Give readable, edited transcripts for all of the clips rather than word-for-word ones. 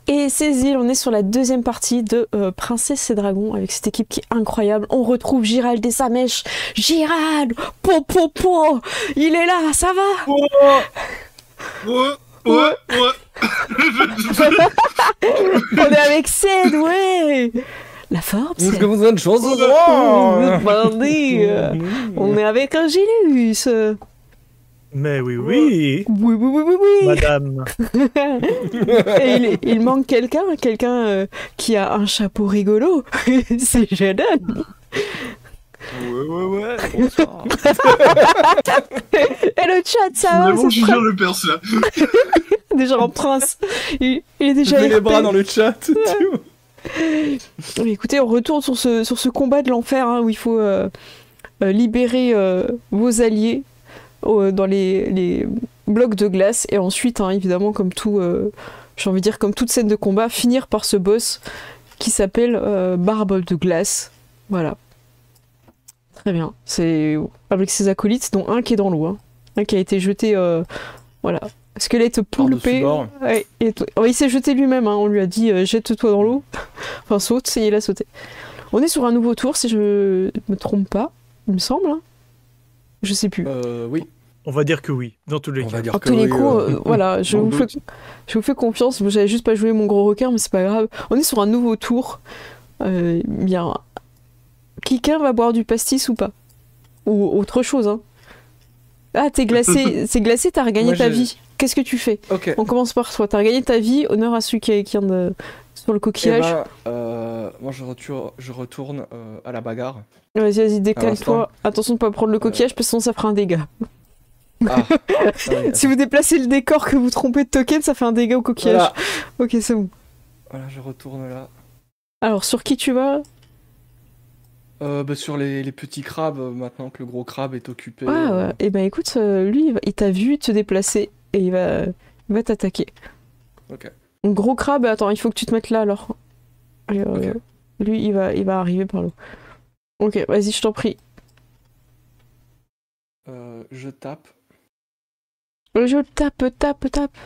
Et Cécile, on est sur la deuxième partie de Princesse et Dragon avec cette équipe qui est incroyable. On retrouve Gérald et sa mèche. Gérald, po, il est là, ça va? Ouais. On est avec Ced, ouais. La Forbes. Est-ce que vous êtes chose On est avec Angélus. Mais oui. Oui. Madame. Et il manque quelqu'un qui a un chapeau rigolo. C'est Jaden. Ouais. Bonsoir. Et le chat, ça va? Vraiment, je gère le perse là. Déjà en prince. Il est déjà. Levez les RP. bras dans le chat. Mais écoutez, on retourne sur ce combat de l'enfer où il faut libérer vos alliés dans les blocs de glace et ensuite, évidemment, comme tout, j'ai envie de dire comme toute scène de combat, finir par ce boss qui s'appelle Barbe de glace. Voilà. Très bien. C'est avec ses acolytes, dont un qui est dans l'eau, un qui a été jeté, voilà. Squelette poulpé. Ouais, il s'est jeté lui-même, on lui a dit jette-toi dans l'eau. Enfin saute, et il a sauté. On est sur un nouveau tour, si je me trompe pas, il me semble. Je sais plus. Oui. On va dire que oui, dans tous les cas. En tous les coups, voilà, je vous fais confiance. J'avais juste pas joué mon gros requin, mais c'est pas grave. On est sur un nouveau tour. Bien. Quelqu'un va boire du pastis ou pas? Ou autre chose, Ah, t'es glacé, t'as regagné ta vie. Qu'est-ce que tu fais? Ok. On commence par toi. T'as regagné ta vie, honneur à celui qui vient de... sur le coquillage. Moi je retourne à la bagarre. Vas-y, décale-toi. Attention de pas prendre le coquillage, parce que sinon ça fera un dégât. Ah. Si vous déplacez le décor que vous trompez de token, ça fait un dégât au coquillage. Voilà. Ok, c'est bon. Voilà, je retourne là. Alors, sur qui tu vas? Sur les petits crabes, maintenant que le gros crabe est occupé. Ah ouais. Et ben écoute, lui, il t'a vu te déplacer et il va t'attaquer. Ok. Un gros crabe, attends, il faut que tu te mettes là alors. Ok. Lui, il va arriver par là. Ok, vas-y, je t'en prie. Je tape. Je tape.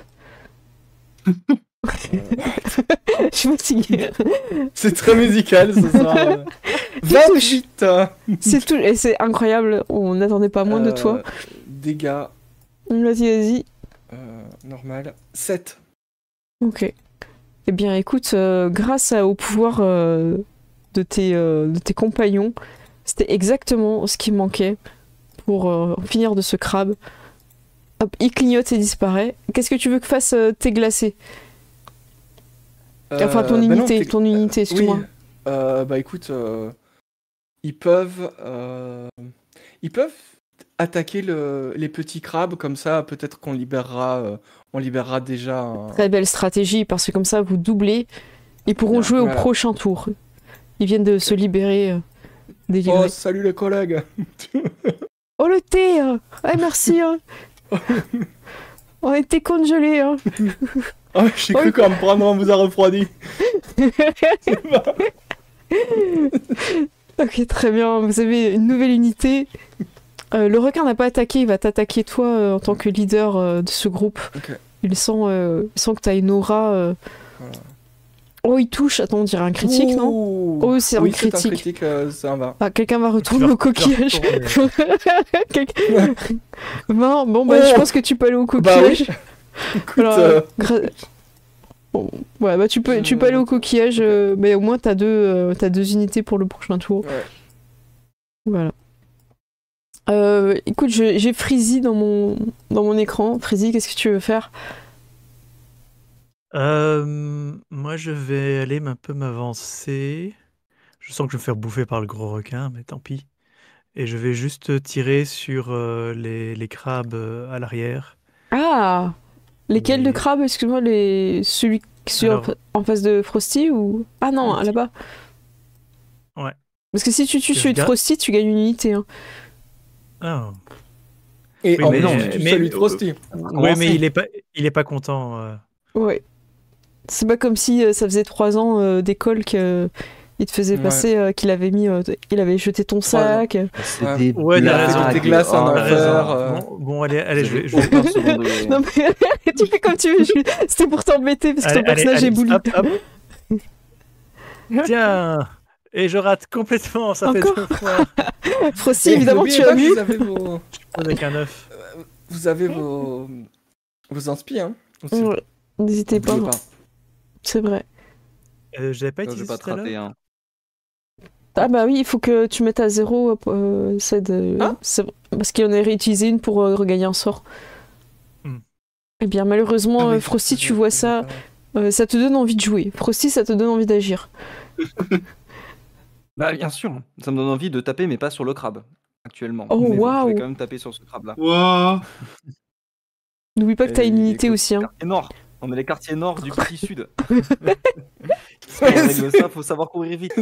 Je suis fatiguée. C'est très musical ce soir. 28. C'est tout, et c'est incroyable, on n'attendait pas moins de toi. Dégâts. Vas-y. Normal. 7. Ok. Eh bien, écoute, grâce au pouvoir de tes compagnons, c'était exactement ce qui manquait pour finir de ce crabe. Hop, il clignote et disparaît. Qu'est-ce que tu veux que fasse tes glacés? Enfin, ton unité, excuse-moi. Oui. Écoute, ils peuvent attaquer les petits crabes, comme ça, peut-être qu'on libérera déjà un... Très belle stratégie, parce que comme ça, vous doublez. Ils pourront jouer au prochain tour. Ils viennent de se libérer des livrets. Oh, salut les collègues. Oh, le thé merci On était congelés Oh, j'ai cru qu'en me prendre, on vous a refroidi. Ok, très bien. Vous avez une nouvelle unité. Le requin n'a pas attaqué, il va t'attaquer toi en tant que leader de ce groupe. Okay. Il sent que t'as une aura. Voilà. Oh, il touche. Attends, on dirait un critique, non? Oh, c'est un critique. C'est un critique, c'est un 20. Ah, quelqu'un va retourner au coquillage. 20, je pense que tu peux aller au coquillage. Bah oui. Écoute, Bon, ouais, tu peux aller au coquillage, mais au moins t'as deux unités pour le prochain tour. Ouais. Voilà. Écoute, j'ai Freezy dans mon écran. Freezy, qu'est-ce que tu veux faire? Moi, je vais aller un peu m'avancer. Je sens que je vais me faire bouffer par le gros requin, mais tant pis. Et je vais juste tirer sur les crabes à l'arrière. Ah! Lesquels de crabes? Excuse-moi, celui en face de Frosty ou... Ah non, là-bas. Ouais. Parce que si tu tues celui de Frosty, tu gagnes une unité. Ah. Et oui, non, tu tues celui de Frosty. Oui, mais il est pas content. Ouais. C'est pas comme si ça faisait 3 ans d'école qu'il Il te faisait Ouais. passer qu'il avait mis, il avait jeté ton sac. C'est des Ouais, Il a t'as fait raison. des glaces en Oh, T'as enfer. raison. Bon, allez, je vais. aucun second degré. Non mais tu fais comme tu veux. C'était pour t'embêter parce que ton personnage est bully. hop, hop. Tiens, et je rate complètement, ça fait Encore 2 fois. Frosty, Et évidemment, n'oubliez tu pas as que vu. Vous avez vos, Avec un 9. vous avez vos inspi, hein. Aussi. Ouais, n'hésitez pas, N'oubliez pas. c'est vrai. J'avais pas Non, je vais utilisé pas tout te à l'heure. rater, hein. Ah bah oui, il faut que tu mettes à 0 Ah. parce qu'il en a réutilisé une pour regagner un sort. Hmm. Eh bien malheureusement, Ah oui, Frosty, c'est tu vrai, vois c'est ça, vrai. ça te donne envie de jouer. Frosty, ça te donne envie d'agir. Bah, bien sûr, ça me donne envie de taper, mais pas sur le crabe, actuellement. Oh, Mais bon, je waouh. vais quand même taper sur ce crabe-là. Waouh. N'oublie pas que t'as Et une unité écoute, aussi. Hein. Quartier nord. On est les quartiers nord du petit sud. Si on règle ça, faut savoir courir vite.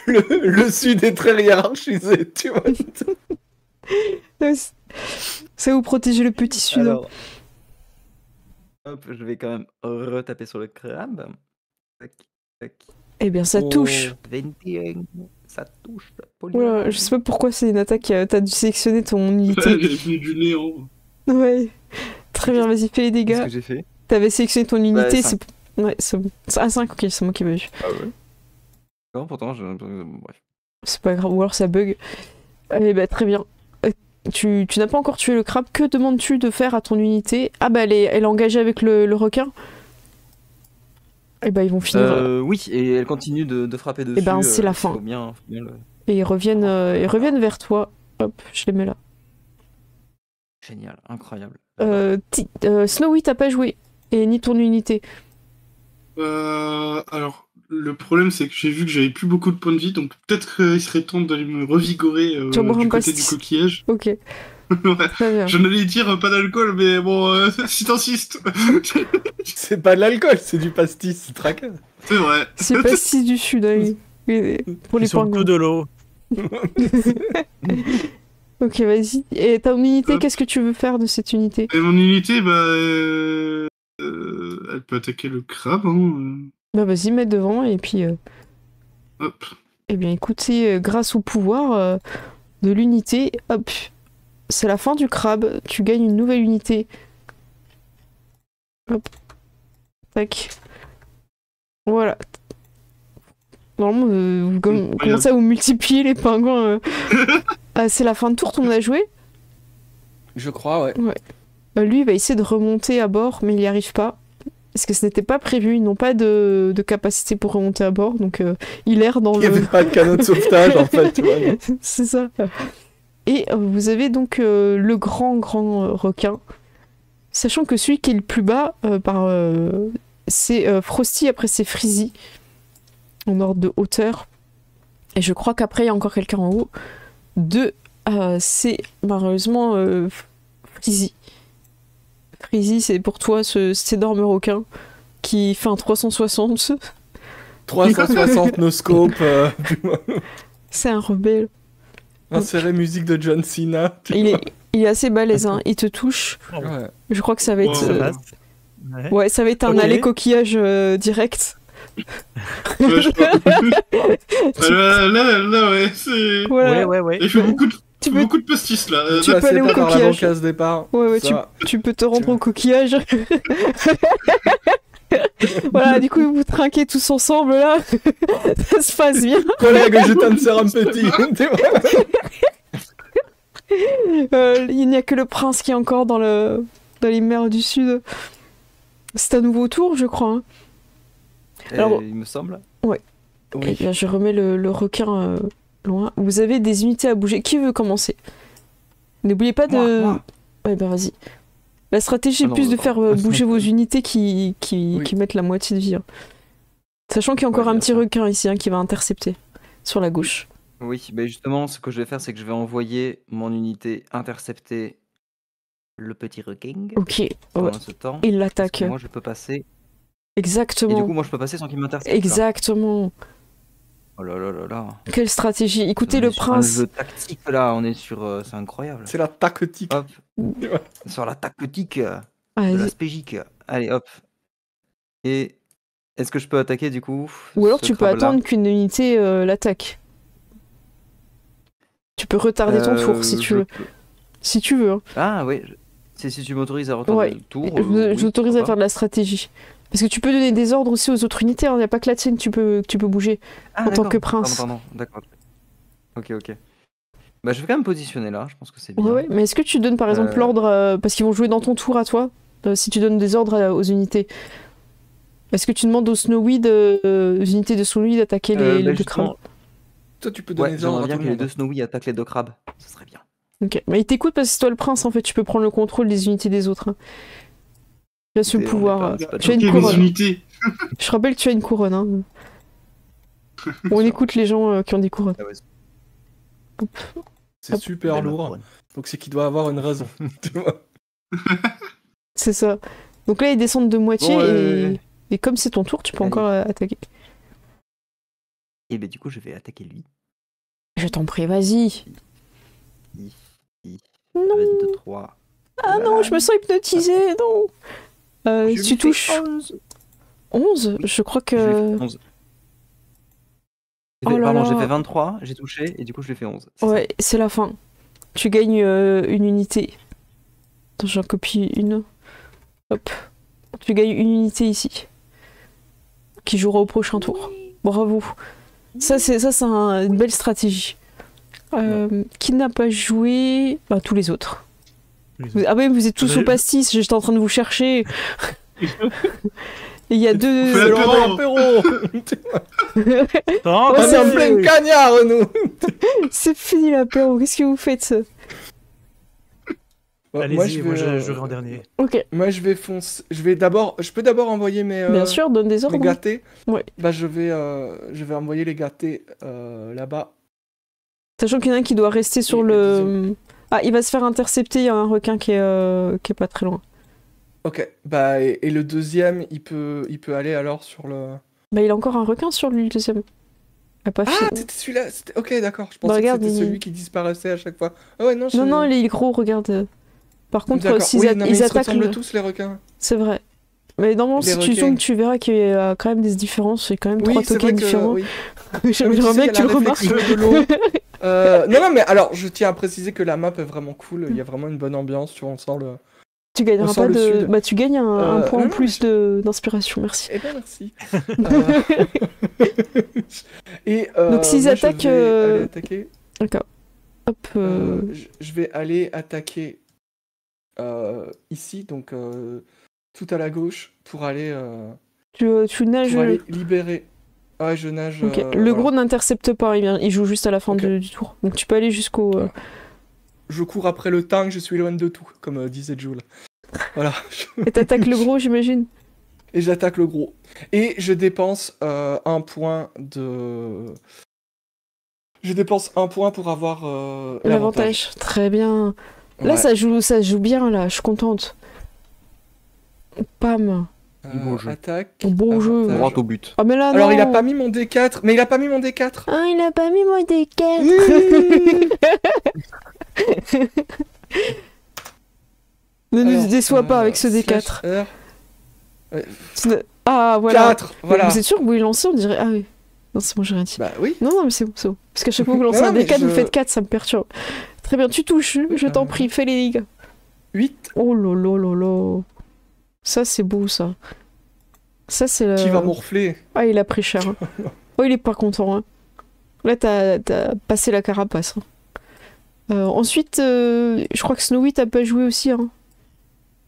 Le sud est très hiérarchisé, tu vois. Ça vous protéger le petit sud. Hein. Alors, hop, je vais quand même retaper sur le crabe. Tac, tac. Eh bien ça Oh. touche. 21, ça touche. Voilà, je sais pas pourquoi c'est une attaque, t'as dû sélectionner ton unité. Elle est venue du néant. Ouais. Très bien, vas-y, fais les Qu'est-ce dégâts. que j'ai fait? T'avais sélectionné ton unité, cinq. c'est... Ouais, c'est bon. Ah, 5, ok, c'est moi qui ai vu. Ah ouais. Non, pourtant, bref. C'est pas grave, ou alors ça bug. Eh bah, très bien. Tu n'as pas encore tué le crabe, que demandes-tu de faire à ton unité? Ah bah, elle est engagée avec le requin. Eh bah, ils vont finir... Oui, et elle continue de frapper dessus. ben, c'est la fin. Faut bien le... Et ils reviennent vers toi. Hop, je les mets là. Génial, incroyable. Snowy, t'as pas joué. Et ni ton unité. Alors, le problème, c'est que j'ai vu que j'avais plus beaucoup de points de vie, donc peut-être qu'il serait temps d'aller me revigorer Tu vas boire un du côté du pastis. coquillage. Ok, Ouais. très bien. Je n'allais dire pas d'alcool, mais bon, si t'insistes. C'est pas de l'alcool, c'est du pastis, c'est traqueur. C'est vrai. C'est pas si du sud, hein, pour les Sur le pingouins. coup de l'eau. Ok, vas-y. Et ta unité, Hop. qu'est-ce que tu veux faire de cette unité? Et mon unité, bah, elle peut attaquer le crabe. Hein. Bah vas-y, mets devant et puis... Hop. Eh bien écoutez, grâce au pouvoir de l'unité, hop, c'est la fin du crabe, tu gagnes une nouvelle unité. Hop. Tac. Voilà. Normalement, vous commencez à vous multiplier les pingouins. C'est la fin de tour, tout le monde a joué. Je crois, ouais. Lui, il va essayer de remonter à bord, mais il n'y arrive pas. Parce que ce n'était pas prévu, ils n'ont pas de capacité pour remonter à bord, donc il erre dans Il n'y le... avait pas de canot de sauvetage, en fait, tu vois. C'est ça. Et vous avez donc le grand requin. Sachant que celui qui est le plus bas, c'est Frosty, après c'est Freezy, en ordre de hauteur. Et je crois qu'après il y a encore quelqu'un en haut. C'est malheureusement Freezy. Freezy, c'est pour toi cet énorme requin qui fait un 360. 360 no scope. C'est un rebelle. Insérer musique de John Cena. Il est assez balèze, hein. Il te touche. Ouais. Je crois que ça va être... Ça passe. Ouais. Ouais, ça va être un Ok. aller coquillage direct. Ouais, je crois. Là, ouais, c'est. Voilà. Ouais. Il fait beaucoup Tu peux- de pastis là. Tu peux aller au passer par la coquillage. bancasse départ. Ouais, Ça va. tu peux te rendre Tu- au coquillage. Voilà, du coup, vous trinquez tous ensemble là. Ça se passe bien. Collègue, je t'insère un petit. Tu vois. Il n'y a que le prince qui est encore dans les mers du sud. C'est un nouveau tour, je crois. Hein. Alors- il me semble. Eh bien, je remets le requin loin. Vous avez des unités à bouger. Qui veut commencer? N'oubliez pas de... Moi. Ouais, bah vas-y. La stratégie est Ah non, plus de attends. faire bouger vos unités qui mettent la moitié de vie. Hein. Sachant qu'il y a encore Ouais, un bien petit sûr. requin ici qui va intercepter sur la gauche. Oui, mais justement, ce que je vais faire, c'est que je vais envoyer mon unité intercepter le petit requin Ok, pendant ouais. ce temps. Il Parce l'attaque. que moi, je peux passer. Et Exactement. du coup, moi, je peux passer sans qu'il m'intercepte. là. Exactement. Oh là là là là. Quelle stratégie. Écoutez, On le est sur prince... un jeu tactique là, on est sur. C'est incroyable. C'est la tactique. Hop. Ouais. Sur la tactique de Allez, la spégique. Allez, hop. Et Est-ce que je peux attaquer du coup Ou alors ce tu peux crabe-là attendre qu'une unité l'attaque. Tu peux retarder ton tour si tu je veux. peux- Si tu veux. Hein. Ah oui, si tu m'autorises à retarder Ouais. le tour, Je oui, t'autorise à pourquoi faire de la stratégie. Parce que tu peux donner des ordres aussi aux autres unités. Il n'y a pas que la tienne que tu peux bouger. pas. en tant d'accord. que prince. Pardon, d'accord. Ok. Bah je vais quand même positionner là, je pense que c'est bien. Ouais. Mais est-ce que tu donnes par exemple Euh. l'ordre parce qu'ils vont jouer dans ton tour à toi si tu donnes des ordres aux unités. Est-ce que tu demandes aux Snowy aux unités de Snowy d'attaquer les Bah, deux crabes? justement, Toi, tu peux donner ouais, des ordres j'aimerais à bien tout que le les deux monde. Snowy attaquent les deux crabes. Ce serait bien. Ok. Mais il t'écoute parce que c'est toi le prince en fait. Tu peux prendre le contrôle des unités des autres. Hein. Tu as ce Écoutez, on est pouvoir. pas- c'est pas Tu as Ok, une mes couronne. unités. Je rappelle que tu as une couronne. Hein. On écoute les gens qui ont des couronnes. Ah ouais, C'est super belle lourd. couronne. Donc c'est qu'il doit avoir une raison. Tu vois. C'est ça. Donc là, ils descendent de moitié Bon, et comme c'est ton tour, tu peux Allez. encore attaquer. Et bah du coup je vais attaquer lui. Je t'en prie, vas-y. 22, 3. Ah non, je me sens hypnotisée, non. Tu touches 11. Je crois Je lui ai que. fait 11. Oh là Pardon, là. j'ai fait 23, j'ai touché et du coup je lui ai fait 11. c'est Ouais, c'est la fin. Tu gagnes une unité. Attends, j'en copie une. Hop. Tu gagnes une unité ici. Qui jouera au prochain tour. Bravo. Ça, c'est une belle stratégie. Qui n'a pas joué bah, tous les autres. Ah ouais, vous êtes tous Ouais. au pastis, j'étais en train de vous chercher. Et il y a Fais deux. l'apéro. Oh, Ouais, On est en plein cagnard, nous. C'est fini l'apéro, qu'est-ce que vous faites? Bon, Allez-y, moi je jouerai en dernier. Ok, Moi, je vais foncer. Je peux d'abord envoyer mes. bien sûr, donne des ordres. Mes gâtés. Ouais. Bah, je vais envoyer les gâtés là-bas. Sachant qu'il y en a un qui doit rester sur Et le. Ah, il va se faire intercepter, il y a un requin qui est pas très loin. Ok. Bah, et le deuxième, il peut aller alors sur le. Bah, il a encore un requin sur lui, le deuxième. Il a pas Ah, fini. c'était celui-là. Ok, d'accord. Je Bah, pensais regarde, que c'était il- celui qui disparaissait à chaque fois. Ah ouais, non. Non, non, il est gros, regarde. Par contre, D'accord. s'ils Oui, non, mais ils ils se attaquent. ressemblent tous les requins. C'est vrai. Mais normalement, Les si tu requins. zoomes, tu verras qu'il y a quand même des différences. C'est quand même Oui, trois c'est tokens vrai que. différents. Oui. J'aimerais bien que tu le remarques. De l'eau. Non, mais alors, je tiens à préciser que la map est vraiment cool. Il y a vraiment une bonne ambiance. Tu vois, on sent le. Tu gagneras On sent pas le de. sud. Bah, tu gagnes un point non, en non, plus d'inspiration, merci. Eh bien, merci. Et, Donc, s'ils moi, je attaquent, vais aller attaquer. D'accord. Hop. Je vais aller attaquer ici, donc tout à la gauche, pour aller Tu nages. libérer. Ouais, je nage. Ok. Le voilà. gros n'intercepte pas, il joue juste à la fin Ok. du tour. Donc tu peux aller jusqu'au. Je cours après le tank, je suis loin de tout, comme disait Jules. Voilà. Et t'attaques le gros, j'imagine. Et j'attaque le gros. Et je dépense un point de. Je dépense un point pour avoir l'avantage. L'avantage. Très bien. Là, Ouais. ça joue bien, là. Je suis contente. Pam. Beau jeu. Attaque. Beau jeu. avantage. Droit au but. Ah, mais là, Alors, non. il a pas mis mon D4. Mais il a pas mis mon D4. Ah, il a pas mis mon D4. Ne nous Alors, déçois pas avec ce D4. slash R. Ah, voilà. 4. Voilà. Vous êtes sûr que vous voulez lancer? On dirait. Ah oui. Non, c'est bon, j'ai rien dit. Bah oui. Non, mais c'est bon, c'est bon. Parce qu'à chaque fois que vous lancez Non, un mais D4, vous je- faites 4, ça me perturbe. Très bien, tu touches, je t'en prie, fais les dégâts. 8. Oh là là là là. Ça, c'est beau, ça. Ça, c'est le. Qui va morfler. Ah, il a pris cher. Hein. Oh, il est pas content. Hein. Là, t'as passé la carapace. Hein. Ensuite, je crois que Snowy, t'as pas joué aussi. Hein.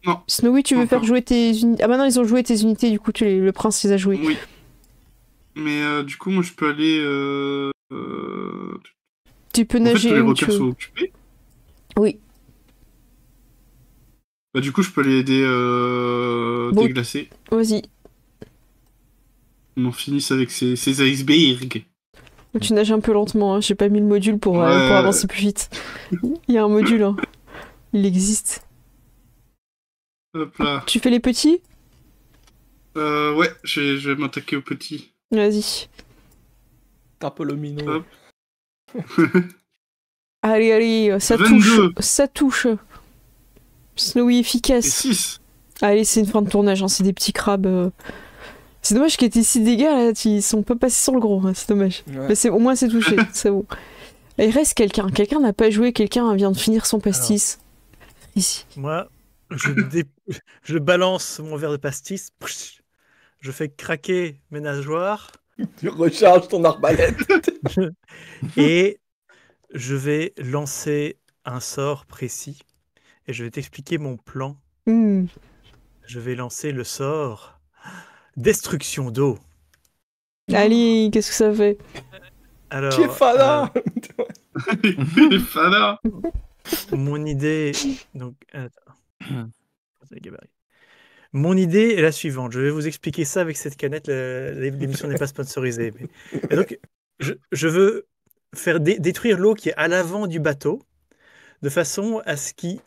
Non. Snowy, tu veux Encore. faire jouer tes unités. Ah, bah non, ils ont joué tes unités, du coup, le prince les a joués. Oui. Mais du coup, moi, je peux aller. Tu peux En fait, nager tous les où tu requins veux. sont occupés. Oui. Bah, du coup, je peux aller aider Bon. déglacer. Vas-y. On en finisse avec ces icebergs. Tu nages un peu lentement, hein. J'ai pas mis le module pour Ouais. avancer plus vite. Il y a un module, hein. Il existe. Hop là. Tu fais les petits? Ouais, je vais m'attaquer au petit. Vas-y. Tape le minot. Hop. Allez, allez, ça 22. touche. Ça touche. Snowy Et efficace. 6. Allez, c'est une fin de tournage, hein. C'est des petits crabes. C'est dommage qu'il y ait ici des dégâts, là, ils sont pas passés sur le gros, hein, c'est dommage. Ouais. Mais au moins c'est touché, c'est bon. Et il reste quelqu'un. Quelqu'un n'a pas joué, quelqu'un vient de finir son pastis. Ici. Moi, je balance mon verre de pastis. Je fais craquer mes nageoires. Tu recharges ton arbalète. Et je vais lancer un sort précis. Et je vais t'expliquer mon plan. Hmm. Je vais lancer le sort Destruction d'eau. Allez, qu'est-ce que ça fait? Alors, Kefala. Les fadas. mon idée... Donc, attends. Mon idée est la suivante. Je vais vous expliquer ça avec cette canette. L'émission n'est pas sponsorisée. Et donc, je veux faire détruire l'eau qui est à l'avant du bateau, de façon à ce qu'il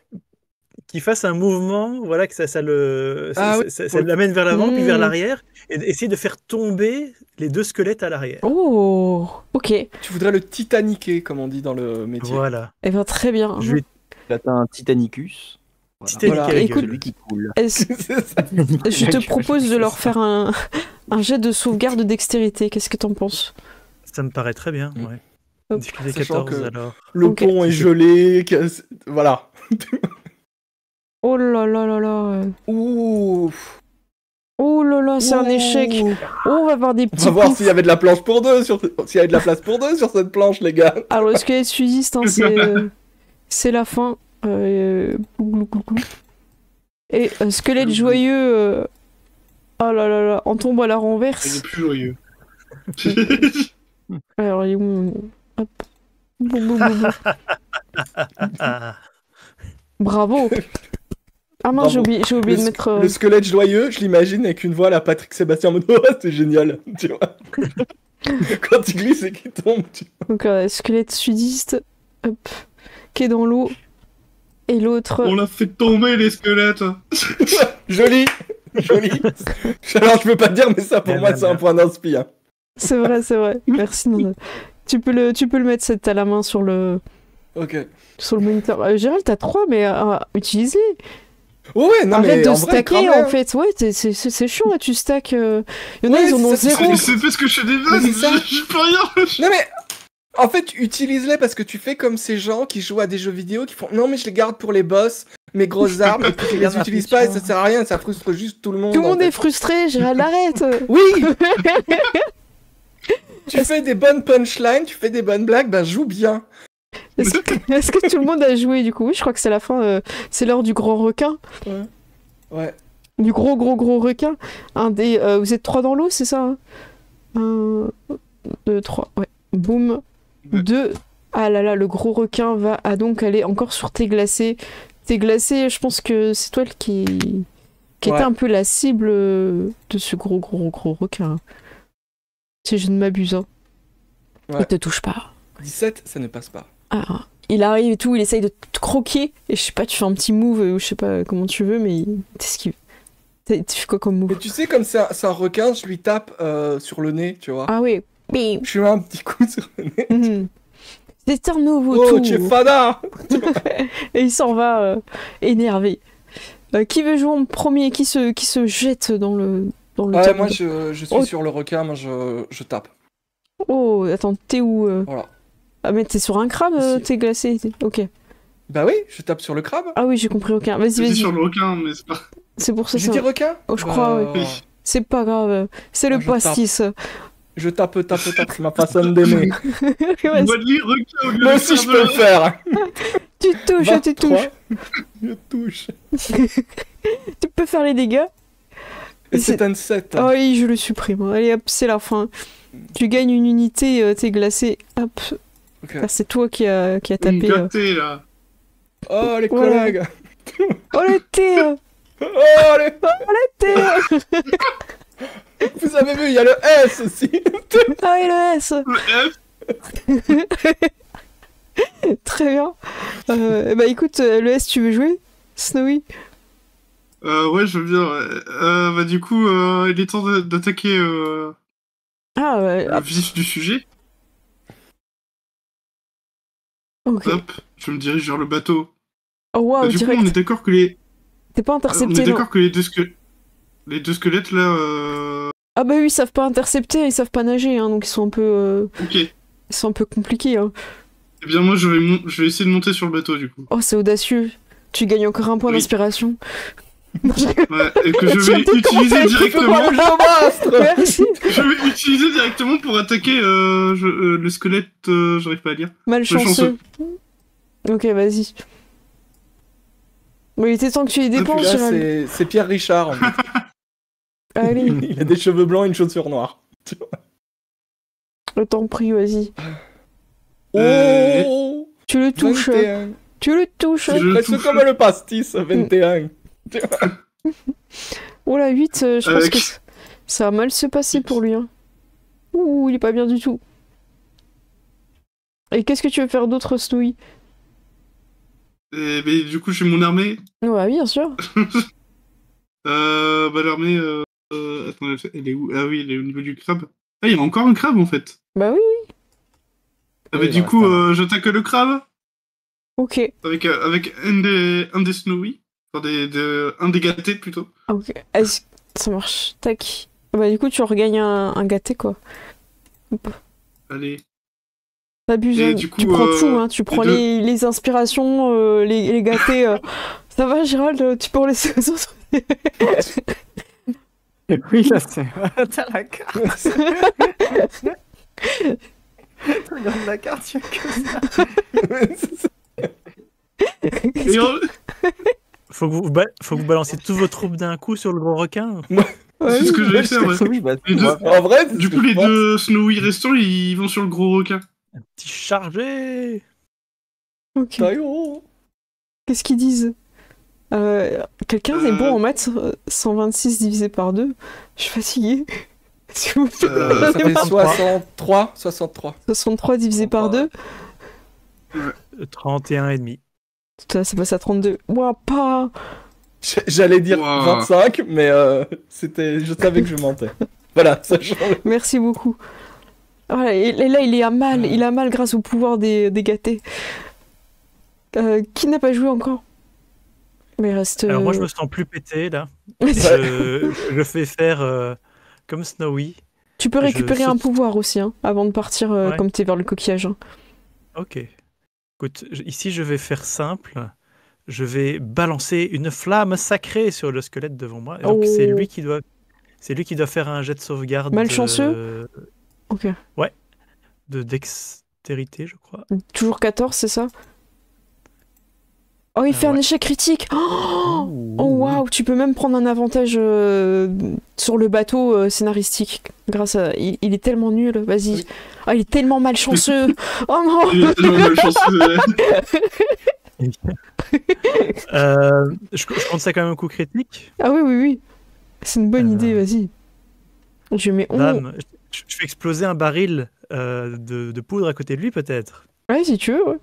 fasse un mouvement, voilà, que ça l'amène vers l'avant, puis vers l'arrière, et essayer de faire tomber les deux squelettes à l'arrière. Oh, ok. Tu voudrais le titaniquer, comme on dit dans le métier. Voilà. Eh ben très bien. Je vais Là, t'as un Titanicus. titaniquer Voilà. la Écoute, gueule. Celui qui coule. Est-ce- C'est ça. Je te propose de leur faire un jet de sauvegarde de dextérité. Qu'est-ce que t'en penses? Ça me paraît très bien. Ouais. Hop. Difficulté Sachant 14 que- alors. Le Ok. pont est gelé. Voilà. Oh là là là là. Ouh. Oh là là, c'est un Ouh. échec. Oh, on va avoir des On petits va voir poufs. s'il y avait de la planche pour deux, s'il y avait de la place pour deux sur cette planche, les gars. Alors, le squelette sudiste, hein, c'est la fin. Glou, glou, glou. Et squelette joyeux. Oh là là là, en tombe à la Il est renverse. plus joyeux. Alors, il est où? Hop. Bou, bou, bou, bou. Ah. Bravo. Ah mince, Bravo. j'ai oublié de Le, mettre. le squelette joyeux, je l'imagine avec une voix à la Patrick Sébastien en mode oh, c'est génial, tu vois. Quand il glisse et qu'il tombe, tu Donc, squelette sudiste, hop, qui est dans l'eau. Et l'autre. On l'a fait tomber, les squelettes. Joli, joli. Alors je peux pas te dire, mais ça pour Bien, moi bien, c'est un bien. point d'inspi. Hein. C'est vrai, c'est vrai. Merci. Nanda. Tu peux le mettre cette à la main sur le Ok. moniteur. Gérald, t'as 3, mais utilise-les. Oh ouais, non Arrête mais de en vrai, stacker cramé, en fait. Ouais, c'est chiant là, tu stacks. Y en a, Ouais, ils en ont c'est ça, 0. C'est parce que je fais des Mais vannes, c'est ça. je peux rien. Non mais en fait, utilise-les parce que tu fais comme ces gens qui jouent à des jeux vidéo qui font non mais je les garde pour les boss, mes grosses armes, et puis ils les utilisent pas et ça sert à rien, ça frustre juste tout le monde. Tout le en monde fait. est frustré, Gérald, arrête. Oui. Tu fais des bonnes punchlines, tu fais des bonnes blagues, ben joue bien. Est-ce que tout le monde a joué du coup? Oui, je crois que c'est la fin. C'est l'heure du grand requin. Ouais. Du gros requin. Vous êtes 3 dans l'eau, c'est ça? 1, 2, 3. Ouais. Boum. Ouais. 2. Ah là là, le gros requin va donc aller encore sur tes glacés. Tes glacés, je pense que c'est toi qui Ouais. était un peu la cible de ce gros requin. Si je ne m'abuse. Hein. Ouais. Il te touche pas. 17, ça ne passe pas. Ah, il arrive et tout, il essaye de te croquer. Et je sais pas, tu fais un petit move, ou je sais pas comment tu veux, mais il t'esquive. Tu fais quoi comme Mais move? tu sais, comme c'est un requin, je lui tape sur le nez, tu vois. Ah oui. Bim. Je lui mets un petit coup sur le nez. Mhm. C'est un nouveau Oh, tour. tu es fada. Et il s'en va énervé. Qui veut jouer en premier? Qui se jette dans le Ouais, tableau? moi je suis Oh. sur le requin, moi je tape. Oh, attends, t'es où Voilà. Ah, mais t'es sur un crabe, Ici. t'es glacé. Ok. Bah oui, je tape sur le crabe. Ah oui, j'ai compris, aucun. Vas-y, C'est vas-y. sur le requin, mais c'est pas. C'est pour ça. J'ai dit requin. Oh, je crois, Bah, oui. C'est pas grave. C'est le je tape. pastis. Je tape, c'est ma façon d'aimer. Ouais, Moi, de lire requin au lieu Moi de aussi faire je de peux le la- faire. tu touches, 23. tu touches. Je touche. Tu peux faire les dégâts. Et c'est un 7. Oh oui, je le supprime. Allez, hop, c'est la fin. Tu gagnes une unité, t'es glacé. Hop. Ok. Ah, c'est toi qui a Une tapé. gâtée, là. Oh les Voilà. collègues. Oh, le thé Oh les... thé Vous avez vu, il y a le S aussi. Ah oui, le S. Le F, Très bien. Bah écoute, le S, tu veux jouer, Snowy? ouais, je veux bien. Ouais. Bah, du coup, il est temps d'attaquer Ah ouais. le vif du sujet. Ok. Hop, je me dirige vers le bateau. Oh wow, Bah, du coup, direct. on est d'accord que les. T'es pas On intercepté, est non? d'accord que les deux squelettes là, Ah bah oui, ils savent pas intercepter, ils savent pas nager, hein, donc ils sont un peu, Ok. ils sont un peu compliqués. Hein. Eh bien, moi, je vais essayer de monter sur le bateau, du coup. Oh, c'est audacieux. Tu gagnes encore un point Oui. d'inspiration. Ouais, et que je vais utiliser directement. Merci. Je vais utiliser directement pour attaquer le squelette. J'arrive pas à lire. Malchanceux. Ok, vas-y. Bon, il était temps que tu les dépenses, Là, Gérald. c'est Pierre Richard. En fait. Allez, Il a des cheveux blancs et une chaussure noire. je t'en prie, vas-y. Oh Tu le touches. 21. Tu le touches. Je- Presque touche. comme le pastis, 21. Oh la 8, je pense Avec- que ça va mal se passer pour lui. Hein. Ouh, il est pas bien du tout. Et qu'est-ce que tu veux faire d'autre, Snowy? Mais du coup, j'ai mon armée. Ouais, bien sûr. Bah, l'armée. Attends, elle est où? Ah oui, elle est au niveau du crabe. Ah, il y a encore un crabe en fait. Bah oui, Ah, Oui, bah, du bah, coup, ça va. j'attaque le crabe ok. avec un des snowy. Enfin, un des gâtés plutôt. Ok. Ça marche. Tac. Bah du coup, tu regagnes un gâté, quoi. Allez. T'abuses, Et hein. du coup, Tu prends tout, hein. Tu prends deux- les inspirations, les gâtés. Ça va, Gérald? Tu peux en laisser aux autres? Oui, là, c'est. T'as la carte. Regarde la carte, il y a que ça. Et Faut que vous balanciez tous vos troupes d'un coup sur le gros requin. Ouais, c'est ce que je vais faire, ouais. Oui, bah, Les on deux- va faire- En vrai, c'est Du ce coup, que les je pense. deux snowy restants, ils vont sur le gros requin. Petit chargé. ok. Taillon. Qu'est-ce qu'ils disent? Quelqu'un est bon en maths? 126 divisé par 2. Je suis fatiguée. S'il vous plaît. Euh, Ça fait 63. 63. 63 divisé par 2. 31 et demi. Ça passe à 32. Ouah, pas. J'allais dire Wow. 25, mais je savais que je mentais. Voilà, ça change. Merci beaucoup. Voilà, et là, il est à mal. Il a mal grâce au pouvoir des gâtés. Qui n'a pas joué encore? Mais il reste. Alors moi je me sens plus pété là. Tu Je fais faire comme Snowy. peux récupérer je un saute. pouvoir aussi, hein, avant de partir Ouais. comme t'es vers le coquillage. Hein. Ok. Écoute, ici je vais faire simple. Je vais balancer une flamme sacrée sur le squelette devant moi. Donc Oh. c'est lui qui doit faire un jet de sauvegarde. Malchanceux Ok. De dextérité, je crois. Toujours 14, c'est ça? Oh, il fait un ouais. échec critique! Oh, Ouh. waouh! Tu peux même prendre un avantage sur le bateau scénaristique. Grâce à. Il est tellement nul, vas-y. Oui. Ah, il est tellement malchanceux! Oh non! Il est tellement malchanceux. Je compte ça quand même un coup critique. Ah oui, oui, oui. C'est une bonne idée, vas-y. Je mets 11. Dame, je fais exploser un baril de poudre à côté de lui peut-être. Ouais, si tu veux, ouais.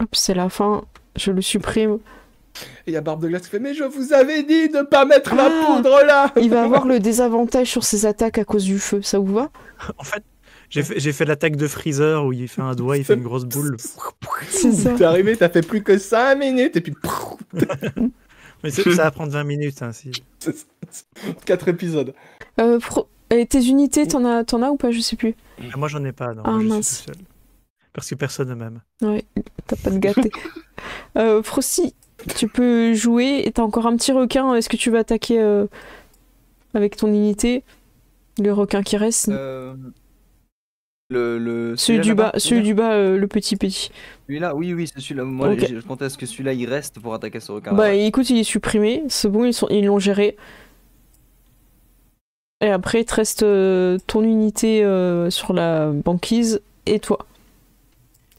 Hop, c'est la fin. Je le supprime. Et il y a Barbe de Glace qui fait mais je vous avais dit de pas mettre la Ah. poudre là. Il va avoir le désavantage sur ses attaques à cause du feu. Ça vous va? En fait, j'ai fait l'attaque de Freezer où il fait un doigt, il fait une grosse boule. C'est ça. T'es arrivé, t'as fait plus que 5 minutes et puis Mais ça va prendre 20 minutes. Hein, si. 4 épisodes. Et tes unités, t'en as ou pas? Je sais plus. Ah, moi j'en ai pas, non. Ah, Moi, je mince. suis tout seul. Parce que personne ne m'aime. Ouais, t'as pas de gâté. Frosty, tu peux jouer et t'as encore un petit requin. Est-ce que tu vas attaquer avec ton unité le requin qui reste? Celui du bas, le petit. Celui-là, oui, c'est celui-là. Moi, Ok. je comptais à ce que celui-là il reste pour attaquer ce requin. Bah écoute, il est supprimé. C'est bon, ils l'ont géré. Et après, il te reste ton unité sur la banquise et toi.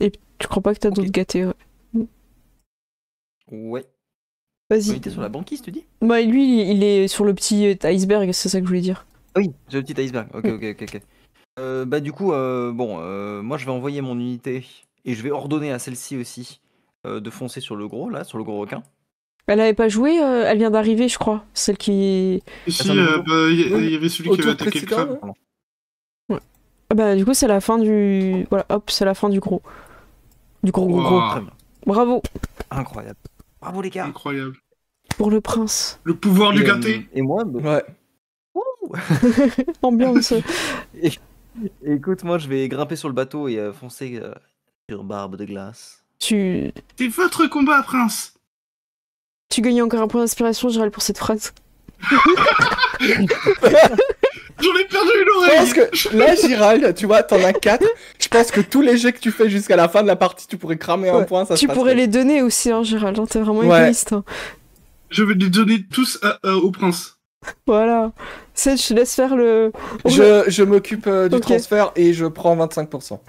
Et tu crois pas que t'as Ok. d'autres gâtés? Ouais. Ouais. Vas-y. Il était sur la banquise, tu dis? Bah lui, il est sur le petit iceberg, c'est ça que je voulais dire. Ah oui, j'ai le petit iceberg. Ok. Bah du coup, moi je vais envoyer mon unité et je vais ordonner à celle-ci aussi de foncer sur le gros requin. Elle avait pas joué, elle vient d'arriver, je crois. Celle qui. Ici, Ça me bah, il y avait celui Au qui tour avait attaqué le précédent, crabe. non Bah du coup, c'est la fin du. Voilà, hop, c'est la fin du gros. Du gros. Wow. Très bien. Bravo Incroyable. Bravo les gars. Incroyable. pour le prince. Le pouvoir du Et, gâté. et moi, bah, Ouais. Ambiance. Et- Écoute, moi je vais grimper sur le bateau et foncer sur Barbe de Glace. Tu, C'est votre combat, prince. tu gagnes encore un point d'inspiration, Gérald, pour cette phrase. J'en ai perdu une Je oreille. pense que là, Giral, tu vois, t'en as 4. Je pense que tous les jets que tu fais jusqu'à la fin de la partie, tu pourrais cramer un Ouais. point. Ça se Tu passerait. pourrais les donner aussi, hein, Gérald. Hein, t'es vraiment Ouais. égoïste. Hein. Je vais les donner tous au prince. Voilà. C'est, je te laisse faire le. Je m'occupe du Ok. transfert et je prends 25%.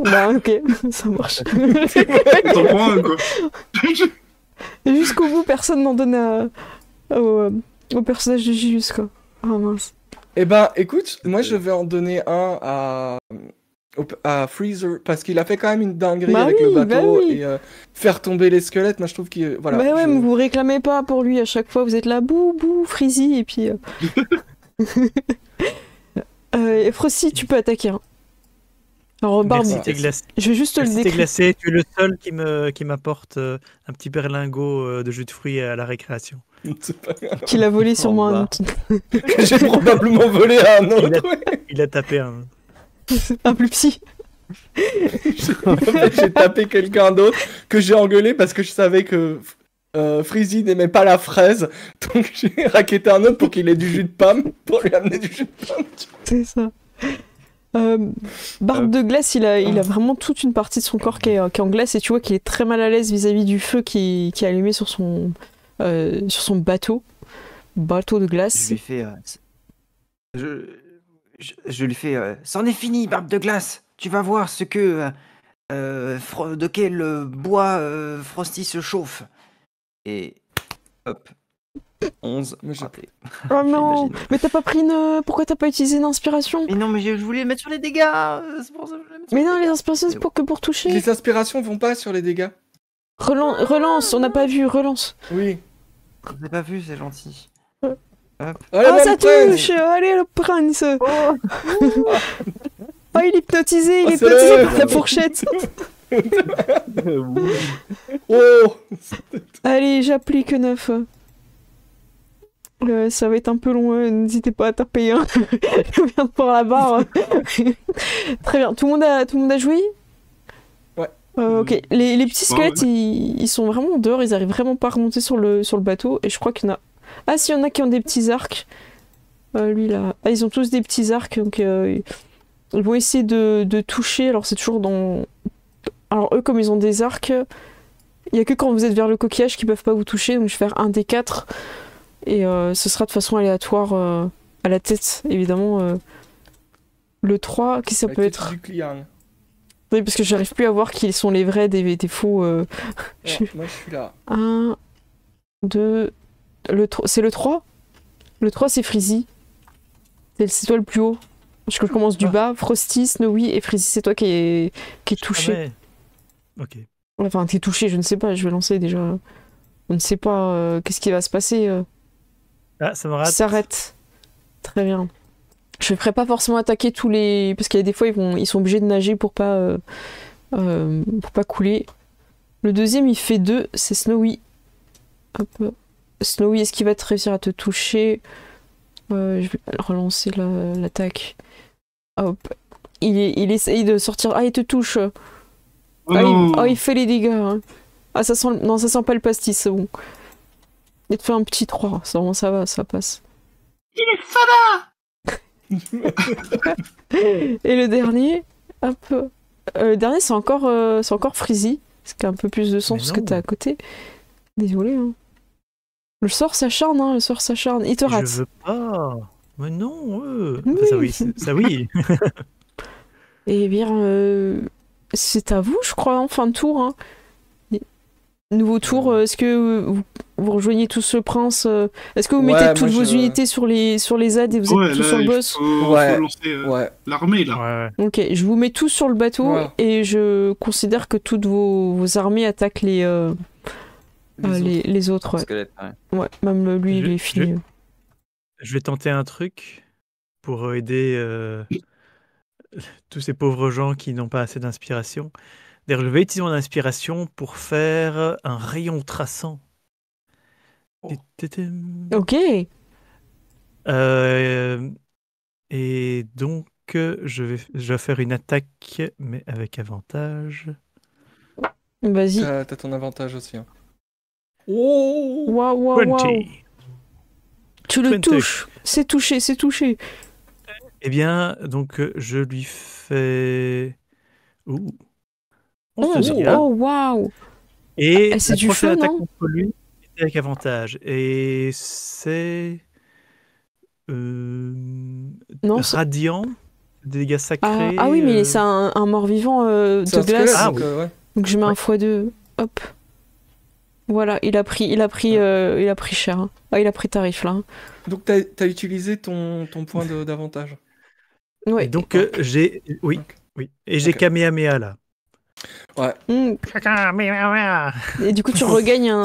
Bah, ok, ça marche. T'en prends un, quoi. Et jusqu'au bout, personne n'en donne au personnage de Gilus, quoi. Ah mince. Eh ben, écoute, moi je vais en donner un à Freezer parce qu'il a fait quand même une dinguerie Bah avec oui, le bateau bah oui. et faire tomber les squelettes. Moi je trouve qu'il voilà. Bah ouais, je- mais vous réclamez pas pour lui à chaque fois, vous êtes là, bouh, bouh, Freezy, et puis. Et Frosty, tu peux attaquer. Hein. Alors, Barbe, Merci, t'es glacé. je vais juste te le Merci, t'es décrire. glacé. Tu es le seul qui m'apporte un petit berlingot de jus de fruits à la récréation. C'est pas grave. Qu'il a volé sur Oh, moi. bah. Que j'ai probablement volé à un autre. Il a tapé un. Un plus psy. J'ai tapé quelqu'un d'autre que j'ai engueulé parce que je savais que Freezy n'aimait pas la fraise. Donc j'ai raquetté un autre pour qu'il ait du jus de pomme. Pour lui amener du jus de pomme. C'est ça. Barbe de glace, il a vraiment toute une partie de son corps qui est en glace et tu vois qu'il est très mal à l'aise vis-à-vis du feu qui est allumé sur son bateau. Bateau de Je glace. lui fais. Je lui fais. C'en est fini, Barbe de Glace. Tu vas voir ce que. De quel bois Frosty se chauffe. Et. Hop. 11. Mais j'ai- raté. Oh non. J'imagine. Mais t'as pas pris une. Pourquoi t'as pas utilisé une inspiration? Mais non, mais je voulais le mettre sur les dégâts. C'est pour ça que je voulais le mettre sur Mais les non, dégâts. les inspirations c'est pour toucher. Les inspirations vont pas sur les dégâts. Relance, on n'a pas vu, relance. Oui. Je l'ai pas vu, c'est gentil. Allez, Ah, ça même prince. touche! Allez, le prince! Oh, il est hypnotisé, il Oh, est c'est hypnotisé le- par la fourchette! Oh. Allez, j'applique 9. Ça va être un peu long, n'hésitez pas à taper. Hein. Je viens de voir la barre. Très bien, tout le monde a joué? Ouais. Ok, les petits Ouais, squelettes, ils sont vraiment dehors, ils arrivent vraiment pas à remonter sur le bateau, et je crois qu'il y en a... Ah si, il y en a qui ont des petits arcs. Lui là... Ah, ils ont tous des petits arcs, donc ils vont essayer de toucher, alors c'est toujours dans... Alors eux, comme ils ont des arcs, il y a que quand vous êtes vers le coquillage qu'ils peuvent pas vous toucher, donc je vais faire un des 4, et ce sera de façon aléatoire à la tête, évidemment. Le 3, qui ça peut être? Du client. Oui, parce que j'arrive plus à voir qui sont les vrais des faux. Ouais, moi je suis là. 1, 2... C'est le 3? Le 3, c'est Freezy. C'est toi le plus haut. Je commence du bas. Frosty, Snowy et Freezy, c'est toi qui est touché. Ah ouais. Ok. Enfin, t'es touché, je ne sais pas, je vais lancer déjà. On ne sait pas qu'est-ce qui va se passer. Ah, ça me rate. S'arrête. Très bien. Je ne ferai pas forcément attaquer tous les... Parce qu'il y a des fois, ils sont obligés de nager pour pas couler. Le deuxième, il fait 2, c'est Snowy. Hop. Snowy, est-ce qu'il va te réussir à te toucher? Je vais relancer l'attaque. Hop. Il essaye de sortir. Ah, il te touche. Oh Ah, non. il fait les dégâts. Hein. Ah, ça sent... Non, ça sent pas le pastis, c'est bon. Il te fait un petit 3. Ça va, ça passe. Et le dernier, hop. Le dernier, c'est encore Freezy. Ce qui a un peu plus de sens Mais parce que non. t'es à côté. Désolé. Hein. Le sort s'acharne, hein. Le sort s'acharne. Il te rate. Je veux pas. Mais non. Oui. Enfin, ça oui. Eh bien, c'est à vous, je crois, en fin de tour. Hein. Nouveau tour, est-ce que vous rejoignez tous le prince? Est-ce que vous Ouais, mettez moi, toutes vos je- unités sur les ZAD et vous êtes Ouais, tous là, sur le il boss? faut Ouais. lancer Ouais. l'armée, là. Ouais. Ok, je vous mets tous sur le bateau Ouais. et je considère que toutes vos armées attaquent les autres. Ouais. Squelette, ouais. Ouais, même lui, il est fini. Je vais tenter un truc pour aider tous ces pauvres gens qui n'ont pas assez d'inspiration. D'ailleurs, je vais utiliser mon inspiration pour faire un rayon traçant. Oh. Tététem. Ok, Et donc, je vais faire une attaque, mais avec avantage. Vas-y. T'as ton avantage aussi. Hein. Oh Waouh, waouh, 20. waouh. Tu le 20. touches. C'est touché, c'est touché. Eh bien, donc, je lui fais... Ouh. 11 de dégâts. Oh, waouh. Et c'est la du prochaine feu, attaque non? contre lui, c'est avec avantage. Et c'est... Non, radiant, des dégâts sacrés. Ah oui, mais c'est un mort-vivant C'est de un squelette, glace. Ah, donc, oui. ouais. Donc je mets un Ouais. x2. Hop. Voilà, il a pris cher. Hein. Ah, il a pris tarif là. Hein. Donc t'as utilisé ton point d'avantage. Ouais. Et donc, j'ai... Oui, Ok. oui. Et j'ai Ok. Kamehameha, là. Ouais. Kamehameha. Et du coup, tu regagnes un.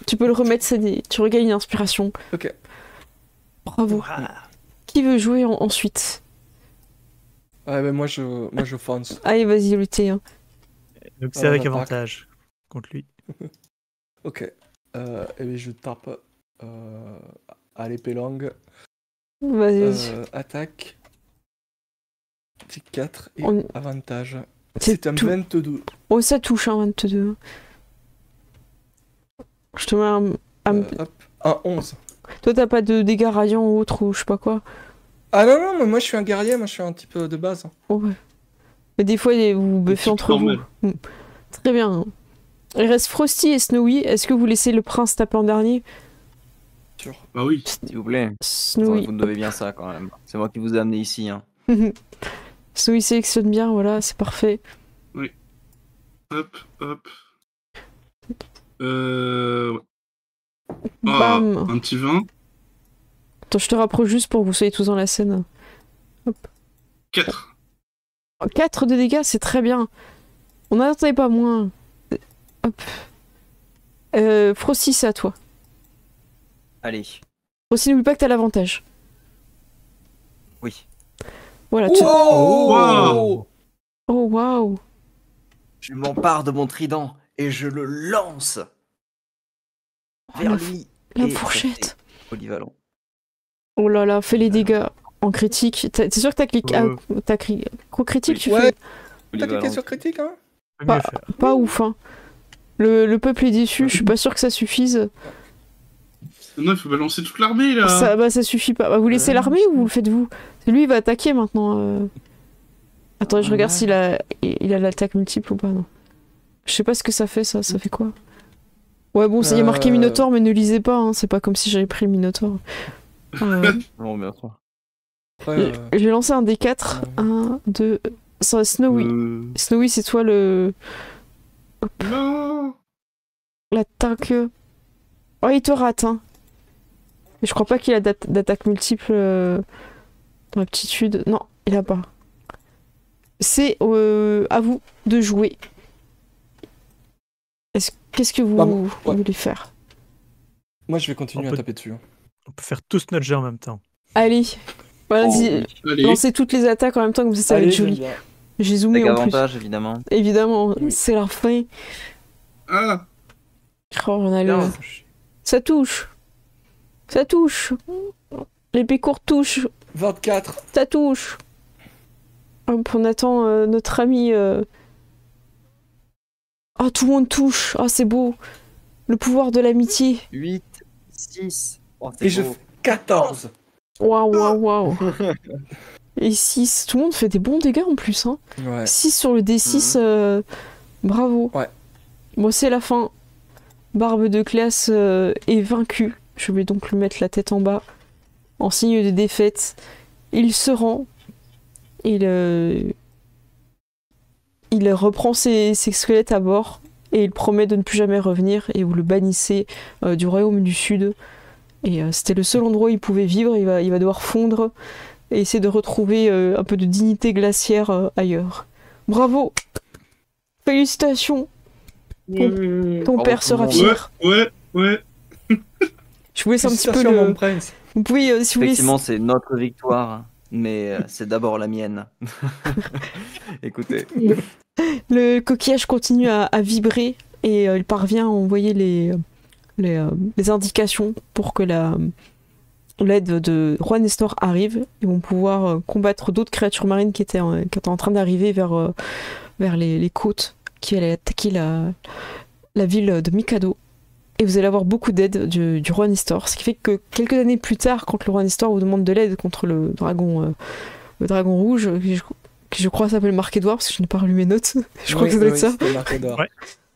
Tu peux le remettre, tu regagnes une inspiration. Ok. Bravo. Ouah. Qui veut jouer ensuite? Ouais, mais moi je fonce. Allez, vas-y, luttez. Hein. Donc, c'est avec j'attaque. avantage contre lui. Ok. Et bien je tape à l'épée longue. Vas-y, vas-y. Attaque. C'est 4 et On- avantage. C'est C'est un tout. 22. Oh, ça touche, hein, 22. Je te mets un. Hop. Un 11. Toi, t'as pas de dégâts radiants ou autre, ou je sais pas quoi. Ah non, mais moi je suis un guerrier, moi je suis un type de base. Oh, ouais. Mais des fois, vous buffez type entre vous. normal. Très bien. Hein. Il reste Frosty et Snowy. Est-ce que vous laissez le prince taper en dernier? Sûr. Bah oui. S'il vous plaît. Snowy. Vous me devez bien ça quand même. C'est moi qui vous ai amené ici. Hein. Snowy sélectionne bien, voilà, c'est parfait. Hop, hop. Ouais. Ah, Bam. un petit 20. Attends, je te rapproche juste pour que vous soyez tous dans la scène. 4. 4 de dégâts, c'est très bien. On n'attendait pas moins. Hop. Frosty, c'est à toi. Allez. Frosty, n'oublie pas que t'as l'avantage. Oui. Voilà, Oh Oh, waouh. Je m'empare de mon trident et je le lance vers lui. La et ça fourchette. fait polyvalent. Oh là là, fais les dégâts en critique. T'es sûr que t'as cliqué critique, tu Ouais. fais T'as cliqué sur critique, hein? Je peux mieux faire. pas ouf, hein. Le peuple est déçu, je suis pas sûr que ça suffise. Non, il faut balancer toute l'armée là. Ça suffit pas. Bah, vous laissez l'armée ou vous le faites vous? Lui, il va attaquer maintenant. Attends, je regarde s'il a l'attaque multiple ou pas. Non. Je sais pas ce que ça fait, ça. Ça fait quoi? Ouais, bon, il y a marqué Minotaur, mais ne lisez pas. Hein. C'est pas comme si j'avais pris le Minotaur. Non, bien sûr. Après, Je vais lancer un D4. 1, 2. Ça, Snowy. Snowy, c'est toi Non. l'attaque. Oh, il te rate, hein. Mais je crois pas qu'il a d'attaque multiple dans l'aptitude. Non, il a pas. C'est à vous de jouer. Qu'est-ce que vous voulez faire? moi je vais continuer On à peut- taper dessus. Hein. On peut faire tous notre jet en même temps. Allez, vas-y, Allez. lancez toutes les attaques en même temps, comme ça va être j'aime joli. bien. J'ai zoomé Avec en plus. avantage, évidemment. Évidemment, Oui. c'est la fin. Ah. Oh, on a le... Bien. Ça touche. Ça touche. L'épée courte touche. 24. Ça touche. Hop, on attend notre ami. Ah, tout le monde touche. Ah, c'est beau. Le pouvoir de l'amitié. 8, 6. Oh, c'est Et je beau. fais 14. Waouh, waouh, waouh. Et 6. Tout le monde fait des bons dégâts en plus. Hein. Ouais. 6 sur le D6. Bravo. Ouais. Bon, c'est la fin. Barbe de classe est vaincu. Je vais donc lui mettre la tête en bas. En signe de défaite. Il se rend. Il reprend ses squelettes à bord. Et il promet de ne plus jamais revenir. Et vous le bannissez du royaume du Sud. Et c'était le seul endroit où il pouvait vivre. Il va devoir fondre. Et essayer de retrouver un peu de dignité glaciaire ailleurs. Bravo! Félicitations! Ton père sera tout le monde. fier. Ouais. Je vous laisse un petit peu Félicitations, mon le... prince. Vous pouvez, si vous voulez... Effectivement, c'est notre victoire, mais c'est d'abord la mienne. Écoutez. Le coquillage continue à vibrer et il parvient à envoyer les indications pour que l'aide de roi Nestor arrive. Ils vont pouvoir combattre d'autres créatures marines qui étaient en train d'arriver vers les côtes, qui allaient attaquer la ville de Mikado. Et vous allez avoir beaucoup d'aide du roi Nestor. Ce qui fait que quelques années plus tard, quand le roi Nestor vous demande de l'aide contre le dragon rouge, qui je crois s'appelle Marc-Édouard, parce que je n'ai pas relu mes notes, je crois que ça doit être ça. Ouais.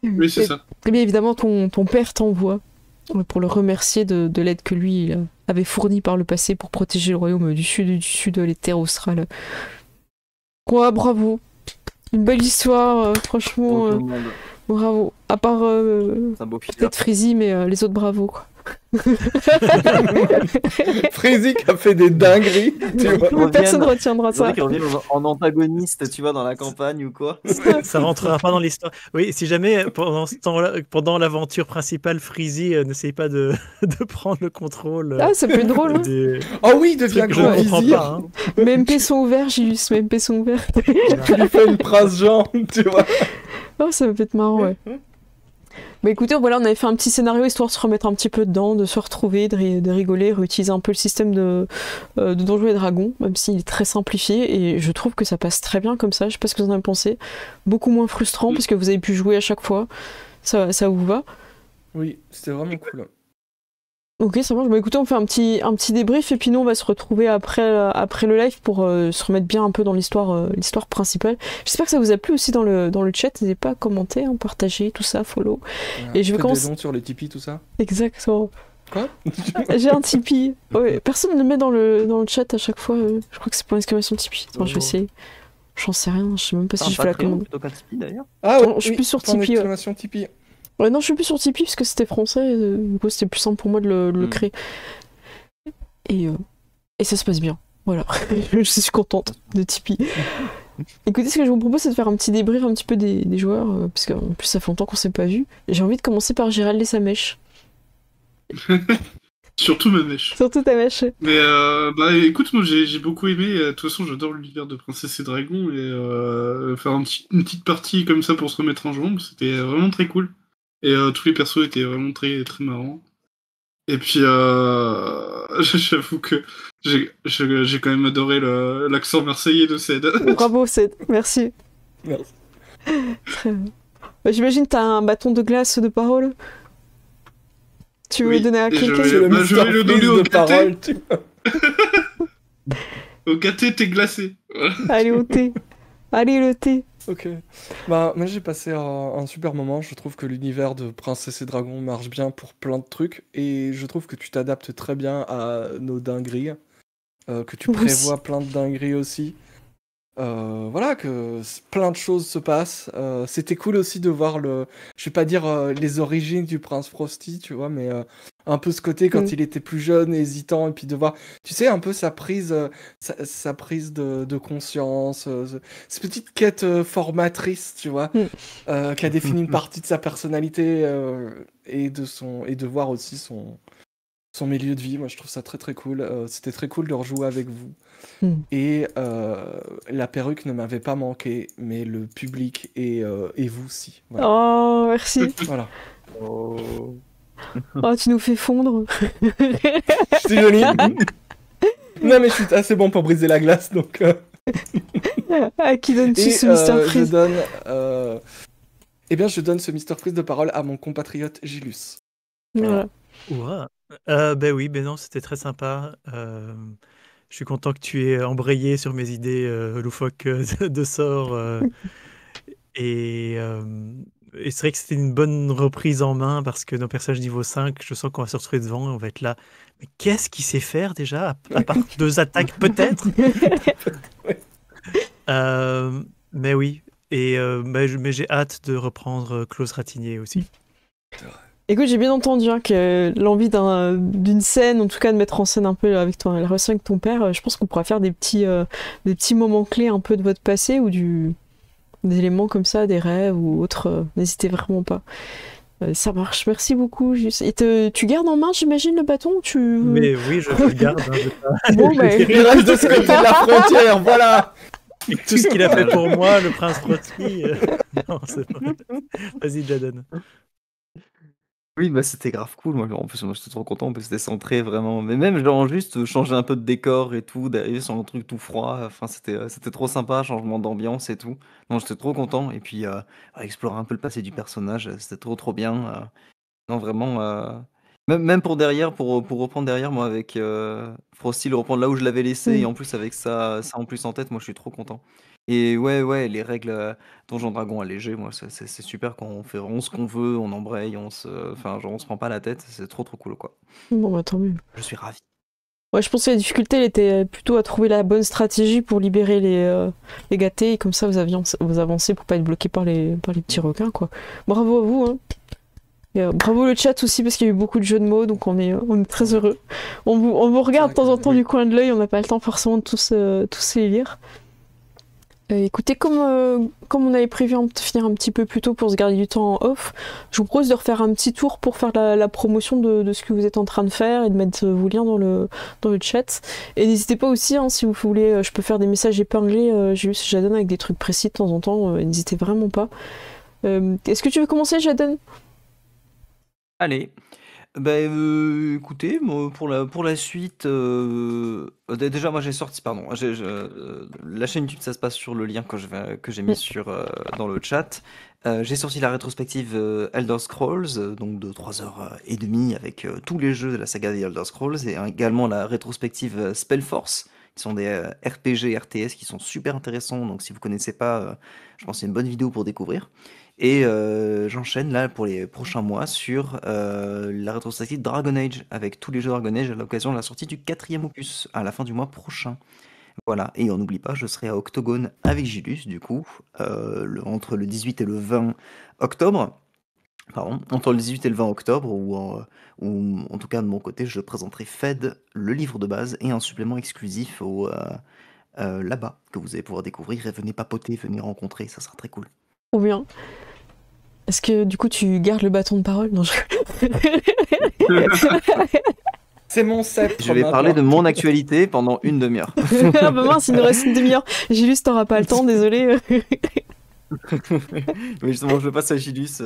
Oui, c'est ça. Et bien évidemment, ton père t'envoie pour le remercier de l'aide que lui il avait fournie par le passé pour protéger le royaume du sud, les terres australes. Quoi, bravo. Une belle histoire, franchement. Bravo. À part peut-être Freezy, mais les autres, bravo, quoi. Freezy qui a fait des dingueries, tu vois. Personne ne retiendra ça. Qui reviennent en antagoniste, tu vois, dans la campagne ou quoi. Ça rentrera pas dans l'histoire. Oui, si jamais pendant ce temps-là, pendant l'aventure principale, Freezy n'essaye pas de prendre le contrôle. Ah, ça peut être drôle. Oh oui, il devient grand vizir. Pas, hein. Mes MP sont ouverts, Gilles, mes MP sont ouverts. Tu lui fais une prince Jean, tu vois. Oh, ça peut être marrant, ouais. Bah écoutez, voilà, on avait fait un petit scénario histoire de se remettre un petit peu dedans, de se retrouver, de rigoler, réutiliser un peu le système de Donjons et Dragons, même s'il est très simplifié, et je trouve que ça passe très bien comme ça, je sais pas ce que vous en avez pensé. Beaucoup moins frustrant, parce que vous avez pu jouer à chaque fois, ça vous va? Oui, c'était vraiment cool. Ok, ça marche. Bah écoutez, on fait un petit débrief et puis nous on va se retrouver après le live pour se remettre bien un peu dans l'histoire principale. J'espère que ça vous a plu aussi dans le chat. N'hésitez pas à commenter, partager, tout ça, follow. Et je vais commencer. Des dons sur les Tipeee, tout ça. Exactement. Quoi? J'ai un Tipeee. Ouais, personne ne le met dans le chat à chaque fois. Je crois que c'est pour l'exclamation Tipeee. Attends, je vais essayer. J'en sais rien. Je sais même pas si je fais la commande. Plutôt qu'un Tipeee d'ailleurs. Ah ouais, je suis plus sur Tipeee. Tipeee. Ouais, non, je suis plus sur Tipeee parce que c'était français, du coup c'était plus simple pour moi de le créer. Et ça se passe bien, voilà. Je suis contente de Tipeee. Écoutez, ce que je vous propose, c'est de faire un petit débrief un petit peu des joueurs, parce qu'en plus ça fait longtemps qu'on s'est pas vu. J'ai envie de commencer par Gérald et sa mèche. Surtout ma mèche. Surtout ta mèche. Mais bah écoute, moi j'ai beaucoup aimé. De toute façon, j'adore l'univers de Princesse et Dragon et faire une petite partie comme ça pour se remettre en jambes, c'était vraiment très cool. Et tous les persos étaient vraiment très très marrants. Et puis j'avoue que j'ai quand même adoré l'accent marseillais de Ced. Bravo Ced, merci. Merci. Très bien. Bah, j'imagine que t'as un bâton de glace de parole. Tu veux le donner à quelqu'un? Je vais le donner au parole. Au KT, t'es glacé. Allez au thé. Allez le thé. Ok. Bah, moi j'ai passé un super moment. Je trouve que l'univers de Princesse et Dragon marche bien pour plein de trucs. Et je trouve que tu t'adaptes très bien à nos dingueries. Que tu prévois plein de dingueries aussi. Voilà, que plein de choses se passent. C'était cool aussi de voir je vais pas dire les origines du prince Frosty, tu vois, mais un peu ce côté quand il était plus jeune, hésitant, et puis de voir, tu sais, un peu sa prise de conscience, cette petite quête formatrice, tu vois, qui a défini une partie de sa personnalité et de voir aussi son milieu de vie. Moi je trouve ça très très cool. C'était très cool de rejouer avec vous. Et la perruque ne m'avait pas manqué, mais le public et vous aussi. Voilà. Oh, merci. Voilà. Oh, tu nous fais fondre. C'est joli. Non mais je suis assez bon pour briser la glace, donc... À qui donnes-tu ce Mr. Freeze? Je donne ce Mr. Freeze de parole à mon compatriote Gilus. Voilà. Ouais. Ben oui, ben non, c'était très sympa. Je suis content que tu aies embrayé sur mes idées loufoques de sorts. Et c'est vrai que c'était une bonne reprise en main parce que nos personnages niveau 5, je sens qu'on va se retrouver devant et on va être là. Mais qu'est-ce qu'il sait faire déjà, à part 2 attaques peut-être? Mais oui, et mais j'ai hâte de reprendre Klaus Ratignier aussi. Écoute, j'ai bien entendu que l'envie d'une scène, en tout cas de mettre en scène un peu avec la relation avec ton père, je pense qu'on pourra faire des petits moments clés un peu de votre passé ou des éléments comme ça, des rêves ou autres. N'hésitez vraiment pas. Ça marche, merci beaucoup. Et tu gardes en main, j'imagine, le bâton Mais oui, je le garde. Bon, il reste de ce côté de la frontière, voilà. Et tout ce qu'il a fait pour moi, le prince Trotsky. Non, c'est pas... Vas-y, Jadon. Oui, bah, c'était grave cool. Moi, en plus, moi, j'étais trop content. En plus, c'était centré vraiment. Mais même, genre, juste changer un peu de décor et tout, d'arriver sur un truc tout froid. Enfin, c'était trop sympa, changement d'ambiance et tout. Non, j'étais trop content. Et puis, explorer un peu le passé du personnage, c'était trop, trop bien. Non, vraiment. Même pour derrière, pour reprendre derrière, moi, avec Frosty, le reprendre là où je l'avais laissé, et Mm. en plus, avec ça en plus en tête, moi, je suis trop content. Et ouais, ouais, les règles Donjon Dragon allégé, moi, c'est super quand on fait vraiment ce qu'on veut, on embraye, enfin, genre, on se prend pas la tête, c'est trop, trop cool, quoi. Bon, bah tant mieux. Je suis ravi. Ouais, je pense que la difficulté, elle était plutôt à trouver la bonne stratégie pour libérer les gâtés, et comme ça, vous avancez pour pas être bloqué par les petits requins, quoi. Bravo à vous, hein. Et, bravo le chat aussi, parce qu'il y a eu beaucoup de jeux de mots, donc on est très heureux. On vous regarde de temps en temps Oui. du coin de l'œil, on n'a pas le temps forcément de tous les lire. Écoutez, comme on avait prévu de finir un petit peu plus tôt pour se garder du temps en off, je vous propose de refaire un petit tour pour faire la promotion de ce que vous êtes en train de faire et de mettre vos liens dans le chat. Et n'hésitez pas aussi, hein, si vous voulez, je peux faire des messages épinglés, j'ai vu Jadon avec des trucs précis de temps en temps, n'hésitez vraiment pas. Est-ce que tu veux commencer, Jadon? Allez. Bah, écoutez, moi, pour la suite, déjà, moi, j'ai sorti, pardon, la chaîne YouTube, ça se passe sur le lien que j'ai mis dans le chat. J'ai sorti la rétrospective Elder Scrolls, donc de 3h30 avec tous les jeux de la saga des Elder Scrolls, et également la rétrospective Spellforce, qui sont des RPG RTS qui sont super intéressants. Donc si vous connaissez pas, je pense que c'est une bonne vidéo pour découvrir. Et j'enchaîne là pour les prochains mois sur la rétrospective Dragon Age, avec tous les jeux Dragon Age à l'occasion de la sortie du 4e opus à la fin du mois prochain. Voilà, et on n'oublie pas, je serai à Octogone avec Gilus, du coup, entre le 18 et le 20 octobre. Pardon, entre le 18 et le 20 octobre, où en tout cas de mon côté, je présenterai Fed, le livre de base, et un supplément exclusif là-bas, que vous allez pouvoir découvrir, et venez papoter, venez rencontrer, ça sera très cool. Trop bien. Est-ce que du coup tu gardes le bâton de parole? Non, C'est mon sceptre. Je vais parler de mon actualité pendant une demi-heure. Ah bah mince, il nous reste une demi-heure. Gilus, t'auras pas le temps, désolé. Mais justement, je passe à Gilus.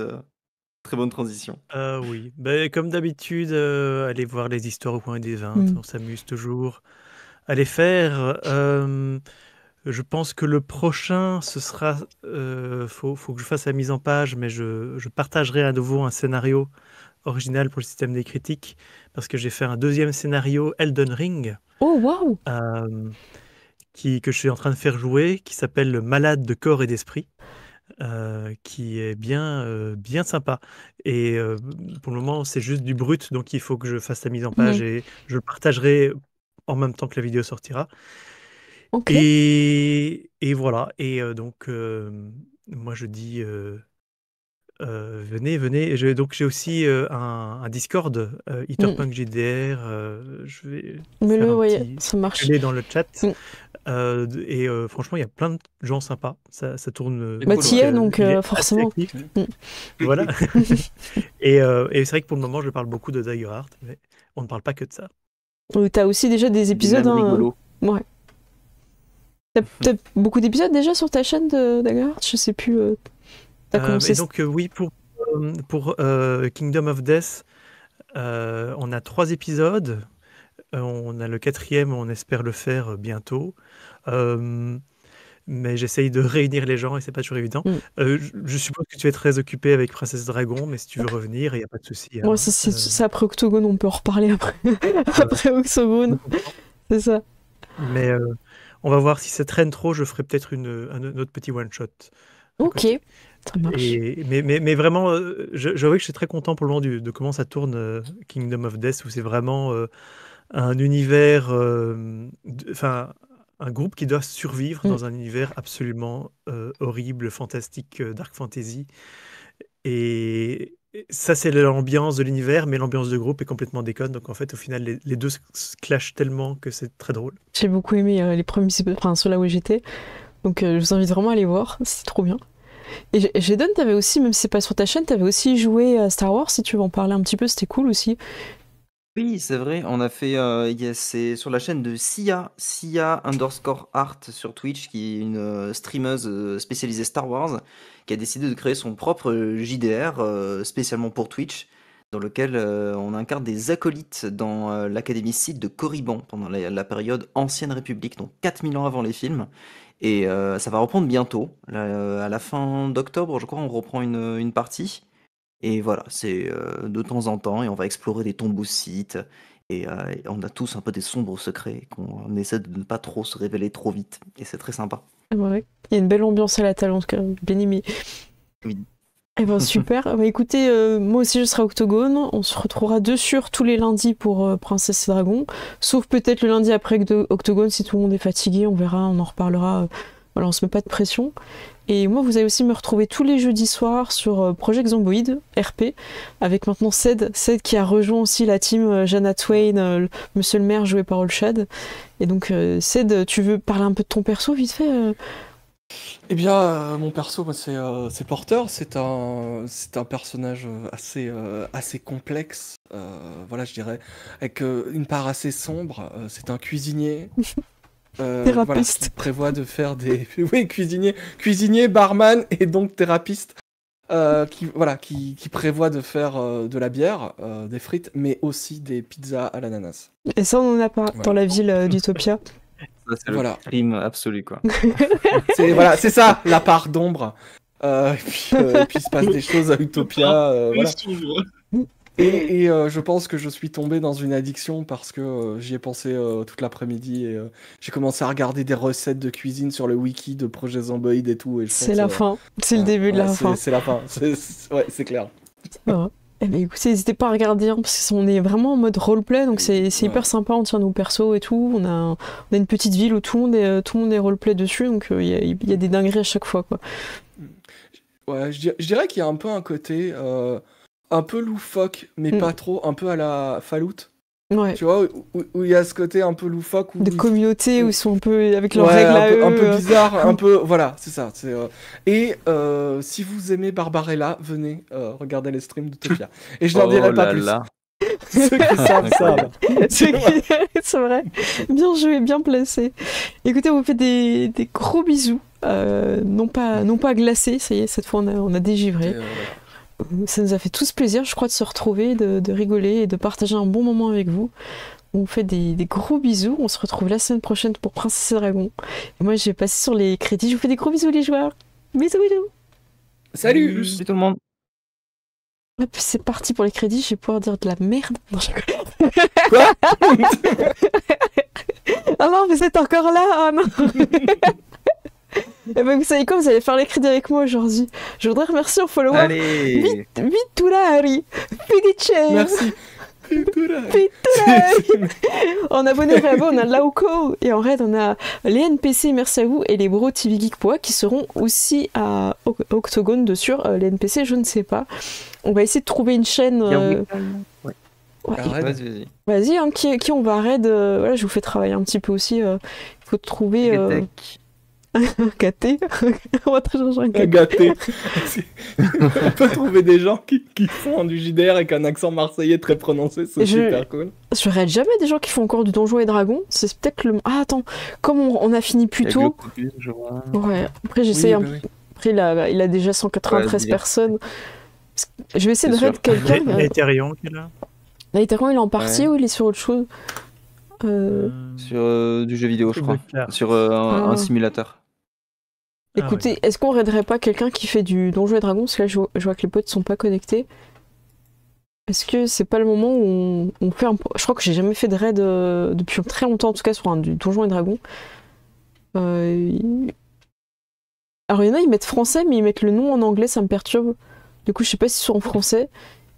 Très bonne transition. Oui, bah, comme d'habitude, allez voir les histoires au coin des 20, on s'amuse toujours à les faire. Je pense que le prochain, ce sera... faut que je fasse la mise en page, mais je partagerai à nouveau un scénario original pour le système des critiques, parce que j'ai fait un deuxième scénario, Elden Ring, Oh waouh! que je suis en train de faire jouer, qui s'appelle Le Malade de corps et d'esprit, qui est bien sympa. Et pour le moment, c'est juste du brut, donc il faut que je fasse la mise en page et je le partagerai en même temps que la vidéo sortira. Ok. Et voilà. Et donc, moi, je dis, venez. Et donc, j'ai aussi un Discord, Eaterpunk JDR. Je vais faire Mets-le, un ouais, petit ça marche. filet dans le chat. Et franchement, il y a plein de gens sympas. Ça tourne. Bah, t'y es, donc il est assez forcément. actif. Voilà. Et c'est vrai que pour le moment, je parle beaucoup de Daggerheart, mais on ne parle pas que de ça. T'as aussi déjà des épisodes. Même rigolo. Ouais. T'as beaucoup d'épisodes déjà sur ta chaîne de Daggerheart? Je sais plus. T'as commencé. Et donc, oui, pour Kingdom of Death, on a 3 épisodes. On a le 4e, on espère le faire bientôt. Mais j'essaye de réunir les gens et c'est pas toujours évident. Je suppose que tu es très occupé avec Princesse Dragon, mais si tu veux revenir, il n'y a pas de souci. Ouais, c'est après Octogone, on peut en reparler après. Après Octogone, c'est ça. Mais on va voir si ça traîne trop, je ferai peut-être un autre petit one-shot. Ok, ça marche. Mais vraiment, j'avoue que je suis très content pour le moment de comment ça tourne Kingdom of Death, où c'est vraiment un univers, enfin un groupe qui doit survivre dans un univers absolument horrible, fantastique, dark fantasy. Et ça, c'est l'ambiance de l'univers, mais l'ambiance de groupe est complètement déconne. Donc en fait, au final, les deux se clashent tellement que c'est très drôle. J'ai beaucoup aimé les premiers épisodes, enfin ceux-là où j'étais. Donc je vous invite vraiment à aller voir, c'est trop bien. Et Jadon, t'avais aussi, même si c'est pas sur ta chaîne, t'avais aussi joué à Star Wars, si tu veux en parler un petit peu, c'était cool aussi. Oui, c'est vrai, on a fait, c'est sur la chaîne de Sia _art sur Twitch, qui est une streameuse spécialisée Star Wars, qui a décidé de créer son propre JDR spécialement pour Twitch. dans lequel on incarne des acolytes dans l'académie Sith de Corriban pendant la période Ancienne République, donc 4000 ans avant les films. Et ça va reprendre bientôt. Là, à la fin d'octobre, je crois, on reprend une partie. Et voilà, c'est de temps en temps, et on va explorer des tombeaux Sith. Et on a tous un peu des sombres secrets qu'on essaie de ne pas trop se révéler trop vite. Et c'est très sympa. Ouais. Il y a une belle ambiance à la table, en tout cas, bien aimé. Oui. Eh ben super. Bah, écoutez, moi aussi je serai à Octogone. On se retrouvera dessus tous les lundis pour Princesse et Dragon. Sauf peut-être le lundi après Octogone si tout le monde est fatigué. On verra, on en reparlera. Voilà, on se met pas de pression. Et moi, vous allez aussi me retrouver tous les jeudis soirs sur Project Zomboid RP avec maintenant Ced qui a rejoint aussi la team Jana Twain, Monsieur le maire joué par Olshad. Et donc Ced, tu veux parler un peu de ton perso vite fait Eh bien, mon perso, moi, c'est Porter. C'est un personnage assez complexe, voilà, je dirais, avec une part assez sombre. C'est un cuisinier. Voilà, Thérapeute. qui prévoit de faire des... Oui, cuisinier, barman et donc thérapeute. Qui prévoit de faire de la bière, des frites, mais aussi des pizzas à l'ananas. Et ça, on en a pas Voilà. dans la ville d'Utopia. Ça, c'est Voilà. le crime absolu, quoi. C'est ça, la part d'ombre. Et puis il se passe des choses à Utopia. Voilà. Et je pense que je suis tombé dans une addiction parce que j'y ai pensé toute l'après-midi et j'ai commencé à regarder des recettes de cuisine sur le wiki de Projet Zomboid et tout. Et C'est la fin. C'est le début de la fin. C'est la fin. Ouais, c'est clair. Ouais. Eh ben, écoutez, n'hésitez pas à regarder, hein, parce qu'on est vraiment en mode roleplay, donc c'est hyper sympa, on tient nos persos et tout. On a une petite ville où tout le monde est roleplay dessus, donc il y a des dingueries à chaque fois, quoi. Ouais, je dirais qu'il y a un peu un côté un peu loufoque, mais pas trop, un peu à la Fallout. Ouais. Tu vois, où il y a ce côté un peu loufoque. De communauté, où ils sont un peu avec leurs règles à eux. Un peu bizarre, un peu... Voilà, c'est ça. Et si vous aimez Barbarella, venez regarder les streams d'Utopia. Et je n'en dirai pas plus. Ceux qui savent, savent. C'est vrai. Bien joué, bien placé. Écoutez, on vous fait des gros bisous. Non pas glacés, ça y est, cette fois on a dégivré. Ça nous a fait tous plaisir, je crois, de se retrouver, de rigoler et de partager un bon moment avec vous. On vous fait des gros bisous. On se retrouve la semaine prochaine pour Princesse et Dragon. Et moi, je vais passer sur les crédits. Je vous fais des gros bisous, les joueurs. Bisous, bisous. Salut. Salut tout le monde. Hop, c'est parti pour les crédits. Je vais pouvoir dire de la merde. Non, je... Quoi? Ah non, vous êtes encore là? Ah non. Et ben, vous savez quoi, vous allez faire les crédits avec moi aujourd'hui. Je voudrais remercier en follower. Allez. Vitulari, Pidice. Merci. En abonné bravo, on a Lauko et en raid on a les NPC, merci à vous, et les bros TV Geek Poa qui seront aussi à Octogone de sur les NPC, je ne sais pas. On va essayer de trouver une chaîne. Ouais. Vas-y, hein, qui on va raid. Voilà, je vous fais travailler un petit peu aussi. Il faut trouver. Un gâté. On va te changer un gâté. On peut trouver des gens qui font du JDR avec un accent marseillais très prononcé, c'est super cool. Je regarde jamais des gens qui font encore du Donjons et Dragons. C'est peut-être le. Ah attends, comme on a fini plus tôt. Ouais. Après j'essaye. Oui, Après il a déjà 193 personnes. Je vais essayer de raid quelqu'un. L'Ethereum qui est là. L'Ethereum il est en partie ou il est sur autre chose? Sur du jeu vidéo, je crois. Sur un simulateur. Écoutez, est-ce qu'on raiderait pas quelqu'un qui fait du Donjons et Dragons? Parce que là, je vois que les potes sont pas connectés. Est-ce que c'est pas le moment où on fait un... Je crois que j'ai jamais fait de raid depuis très longtemps, en tout cas, sur du Donjons et Dragons. Alors, il y en a, ils mettent français, mais ils mettent le nom en anglais, ça me perturbe. Du coup, je sais pas si c'est en français.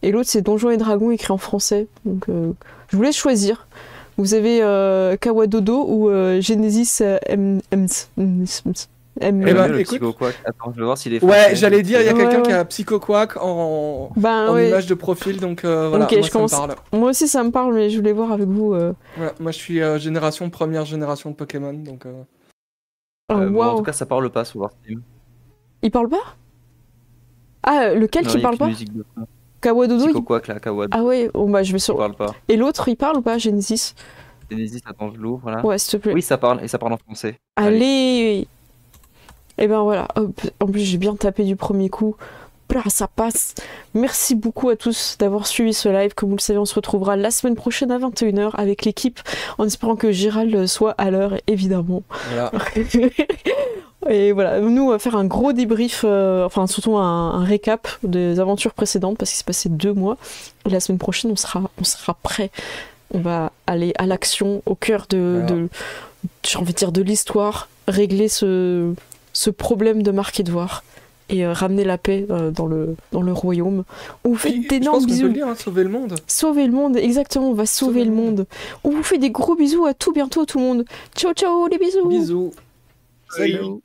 Et l'autre, c'est Donjons et Dragons écrit en français. Donc, je vous laisse choisir. Vous avez Kawadodo ou Genesis écoute... Attends, je vais voir s'il est français. Ouais, j'allais dire, il y a quelqu'un qui a Psychoquack en image de profil, donc voilà, okay, moi, ça me parle. Moi aussi, ça me parle, mais je voulais voir avec vous. Voilà, moi, je suis première génération de Pokémon, donc... Bon, en tout cas, ça parle pas sur Steam. Il parle pas? Ah, lequel qui parle pas? Kawadodo Psychoquack, là, Kawadodo. Ah ouais, bon, bah, je vais sur... Il parle pas. Et l'autre, il parle ou pas, Genesis? Genesis, attends, je l'ouvre, voilà. Ouais, s'il te plaît. Oui, ça parle, et ça parle en français. Allez. Et ben voilà, hop. En plus j'ai bien tapé du premier coup. Là, ça passe. Merci beaucoup à tous d'avoir suivi ce live. Comme vous le savez, on se retrouvera la semaine prochaine à 21h avec l'équipe, en espérant que Gérald soit à l'heure, évidemment. Voilà. Et voilà, nous, on va faire un gros débrief, enfin surtout un récap des aventures précédentes, parce qu'il s'est passé 2 mois. Et la semaine prochaine, on sera prêt. On va aller à l'action, au cœur j'ai envie de dire, de l'histoire, régler ce problème de Marc Edouard. Et ramener la paix dans le royaume. On vous fait d'énormes bisous. Je pense qu'on peut le dire, hein, sauver le monde. Sauver le monde, exactement, on va sauver le monde. On vous fait des gros bisous, à tout bientôt tout le monde. Ciao ciao les bisous. Bisous. Salut. Salut.